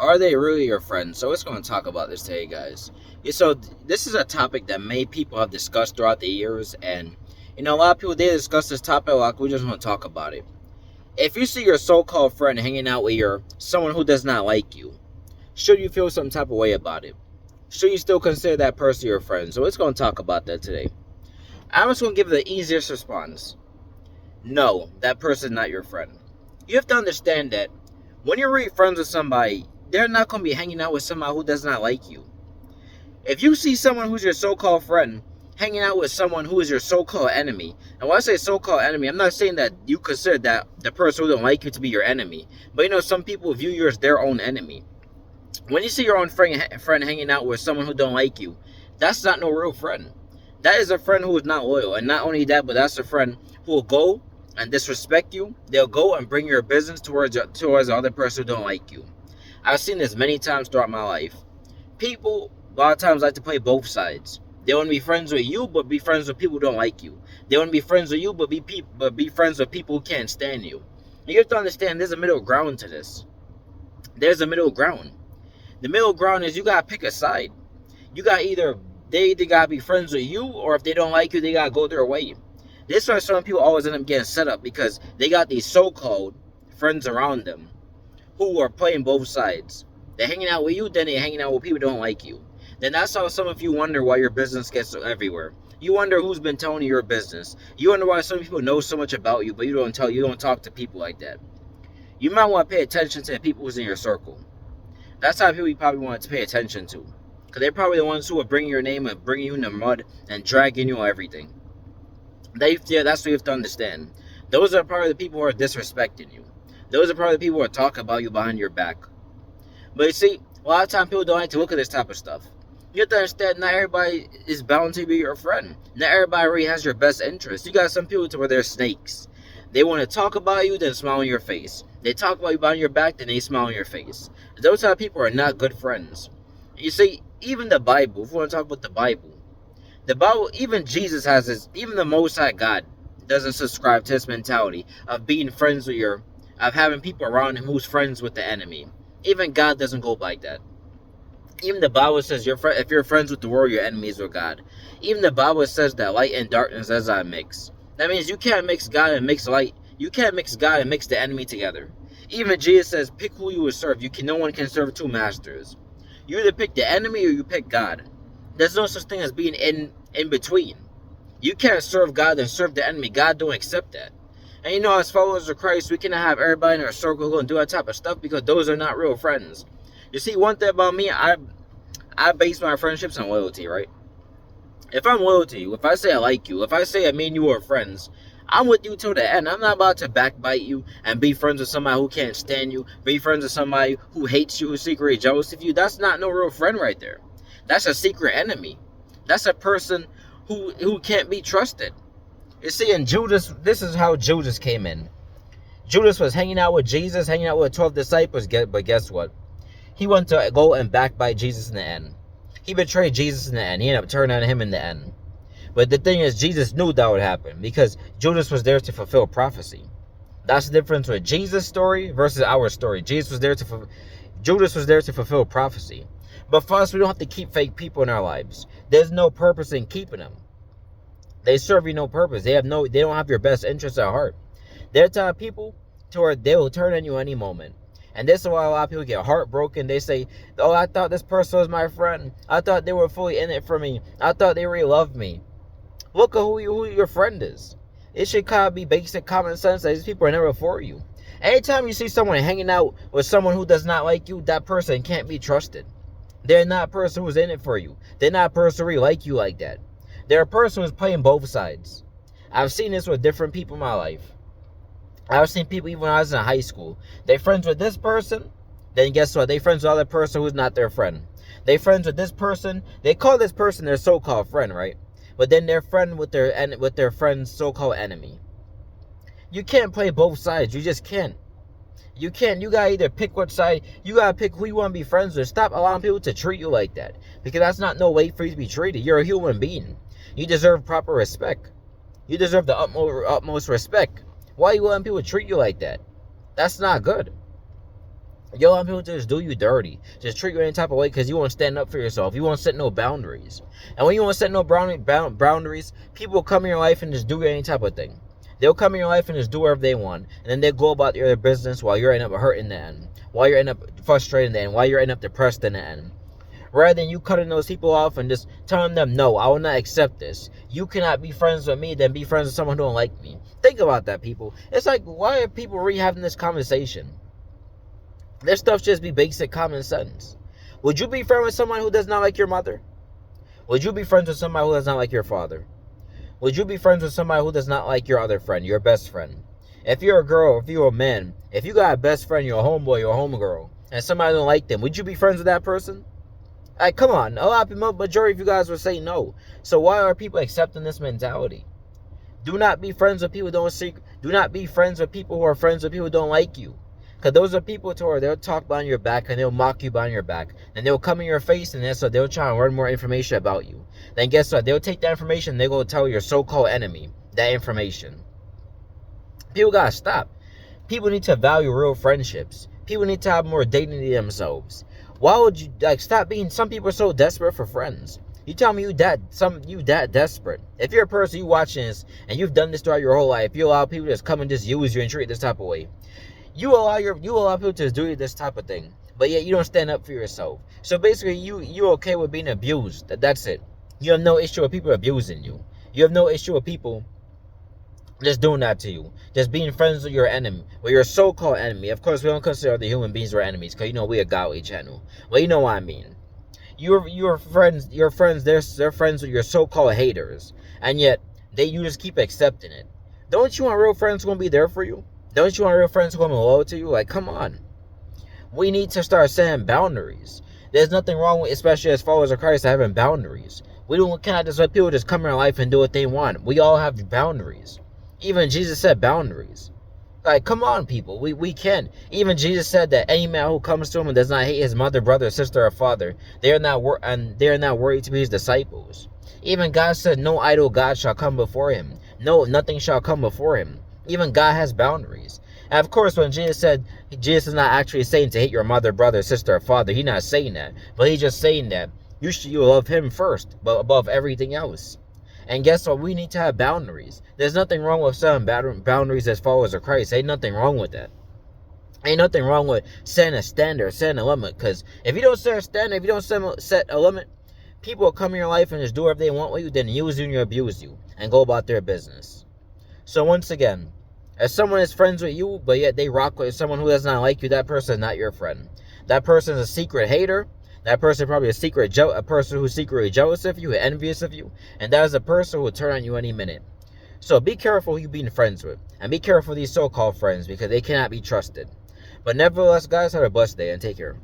Are they really your friends? So let's go and talk about this today, guys. Yeah, so this is a topic that many people have discussed throughout the years, and a lot of people they discuss this topic a lot. We just want to talk about it. If you see your so-called friend hanging out with your someone who does not like you, should you feel some type of way about it? Should you still consider that person your friend? So let's go and talk about that today. I'm just going to give the easiest response. No, that person is not your friend. You have to understand that when you're really friends with somebody, they're not going to be hanging out with somebody who does not like you. If you see someone who's your so-called friend hanging out with someone who is your so-called enemy, and when I say so-called enemy, I'm not saying that you consider that the person who don't like you to be your enemy, but some people view you as their own enemy. When you see your own friend hanging out with someone who don't like you, that's not no real friend. That is a friend who is not loyal, and not only that, but that's a friend who will go and disrespect you. They'll go and bring your business towards the other person who don't like you. I've seen this many times throughout my life. People a lot of times like to play both sides. They want to be friends with you, but be friends with people who don't like you. They want to be friends with you, but be friends with people who can't stand you. You have to understand there's a middle ground to this. There's a middle ground. The middle ground is you gotta pick a side. You got they either gotta be friends with you, or if they don't like you, they gotta go their way. This is why some people always end up getting set up, because they got these so-called friends around them who are playing both sides. They're hanging out with you, then they're hanging out with people who don't like you. Then that's how some of you wonder why your business gets so everywhere. You wonder who's been telling you your business. You wonder why some people know so much about you, but you don't talk to people like that. You might want to pay attention to the people who's in your circle. That's how people you probably want to pay attention to. Because they're probably the ones who are bringing your name and bringing you in the mud and dragging you on everything. That's what you have to understand. Those are probably the people who are disrespecting you. Those are probably the people who are talking about you behind your back. But you see, a lot of times people don't like to look at this type of stuff. You have to understand not everybody is bound to be your friend. Not everybody really has your best interest. You got some people where they're snakes. They want to talk about you, then smile on your face. They talk about you behind your back, then they smile on your face. Those type of people are not good friends. You see, even the Bible, if we want to talk about the Bible, even Jesus has this, even the Most High God doesn't subscribe to this mentality of being friends with of having people around him who's friends with the enemy. Even God doesn't go like that. Even the Bible says if you're friends with the world, your enemies with God. Even the Bible says that light and darkness as I mix. That means you can't mix God and mix light. You can't mix God and mix the enemy together. Even Jesus says, pick who you will serve. No one can serve two masters. You either pick the enemy or you pick God. There's no such thing as being in between. You can't serve God and serve the enemy. God don't accept that. And as followers of Christ, we cannot have everybody in our circle go and do that type of stuff, because those are not real friends. You see, one thing about me, I base my friendships on loyalty, right? If I'm loyal to you, if I say I like you, if I say me and you are friends, I'm with you till the end. I'm not about to backbite you and be friends with somebody who can't stand you, be friends with somebody who hates you, who's secretly jealous of you. That's not no real friend right there. That's a secret enemy. That's a person who can't be trusted. You see, in Judas, this is how Judas came in. Judas was hanging out with Jesus, hanging out with 12 disciples, but guess what? He went to go and backbite Jesus in the end. He betrayed Jesus in the end. He ended up turning on him in the end. But the thing is, Jesus knew that would happen, because Judas was there to fulfill prophecy. That's the difference with Jesus' story versus our story. Judas was there to fulfill prophecy. But for us, we don't have to keep fake people in our lives. There's no purpose in keeping them. They serve you no purpose. They don't have your best interests at heart. They're the type of people to where they will turn on you any moment. And this is why a lot of people get heartbroken. They say, oh, I thought this person was my friend. I thought they were fully in it for me. I thought they really loved me. Look at who your friend is. It should kind of be basic common sense that these people are never for you. Anytime you see someone hanging out with someone who does not like you, that person can't be trusted. They're not a person who's in it for you. They're not a person who really like you like that. They're a person who's playing both sides. I've seen this with different people in my life. I've seen people even when I was in high school. They're friends with this person, then guess what? They're friends with other person who's not their friend. They're friends with this person. They call this person their so-called friend, right? But then they're friend with their friend's so-called enemy. You can't play both sides. You just can't. You can't. You gotta either pick what side. You gotta pick who you want to be friends with. Stop allowing people to treat you like that, because that's not no way for you to be treated. You're a human being. You deserve proper respect. You deserve the utmost respect. Why are you letting people treat you like that? That's not good. You allow people to just do you dirty, just treat you any type of way because you won't stand up for yourself. You won't set no boundaries. And when you won't set no boundaries, people will come in your life and just do any type of thing. They'll come in your life and just do whatever they want, and then they'll go about their business while you're end up hurting the end, while you're end up frustrated in the end, while you're end up depressed in the end. Rather than you cutting those people off and just telling them, no, I will not accept this. You cannot be friends with me, then be friends with someone who don't like me. Think about that, people. It's like, why are people having this conversation? This stuff just be basic common sense. Would you be friends with someone who does not like your mother? Would you be friends with somebody who does not like your father? Would you be friends with somebody who does not like your other friend, your best friend? If you're a girl, if you're a man, if you got a best friend, you're a homeboy, you're a homegirl, and somebody don't like them, would you be friends with that person? Like, come on. A lot of people, majority of you guys would say no. So why are people accepting this mentality? Do not be friends with people who don't seek. Do not be friends with people who are friends with people who don't like you. Because those are people to where they'll talk behind your back and they'll mock you behind your back. And they'll come in your face and so they'll try and learn more information about you. Then guess what? They'll take that information and they're going to tell your so-called enemy that information. People got to stop. People need to value real friendships. People need to have more dignity themselves. Why would you stop being? Some people are so desperate for friends. You tell me you that desperate. If you're a person you watching this and you've done this throughout your whole life, you allow people to just come and just use you and treat this type of way. You allow people to do this type of thing, but yet you don't stand up for yourself. So basically, you're okay with being abused. That's it. You have no issue with people abusing you. You have no issue with people just doing that to you. Just being friends with your enemy, with your so-called enemy. Of course, we don't consider other human beings our enemies, because we a godly channel. Well, you know what I mean. Your friends, they're friends with your so-called haters, and yet you just keep accepting it. Don't you want real friends who are gonna be there for you? Don't you want real friends who are gonna be loyal to you? Like, come on. We need to start setting boundaries. There's nothing wrong with, especially as followers of Christ, having boundaries. We cannot just let people just come in our life and do what they want. We all have boundaries. Even Jesus set boundaries. Like, come on, people. We can. Even Jesus said that any man who comes to him and does not hate his mother, brother, sister, or father, they are not worthy to be his disciples. Even God said, no idol God shall come before him. No, nothing shall come before him. Even God has boundaries. And of course, when Jesus is not actually saying to hate your mother, brother, sister, or father. He's not saying that. But he's just saying that you love him first, but above everything else. And guess what? We need to have boundaries. There's nothing wrong with setting boundaries as followers of Christ. Ain't nothing wrong with that. Ain't nothing wrong with setting a standard, setting a limit. Because if you don't set a standard, if you don't set a limit, people will come in your life and just do whatever they want with you, then use you and abuse you, and go about their business. So once again, if someone is friends with you, but yet they rock with someone who does not like you, that person is not your friend. That person is a secret hater. That person is probably a person who's secretly jealous of you, envious of you, and that is a person who will turn on you any minute. So be careful who you're being friends with, and be careful of these so-called friends, because they cannot be trusted. But nevertheless, guys, have a blessed day and take care.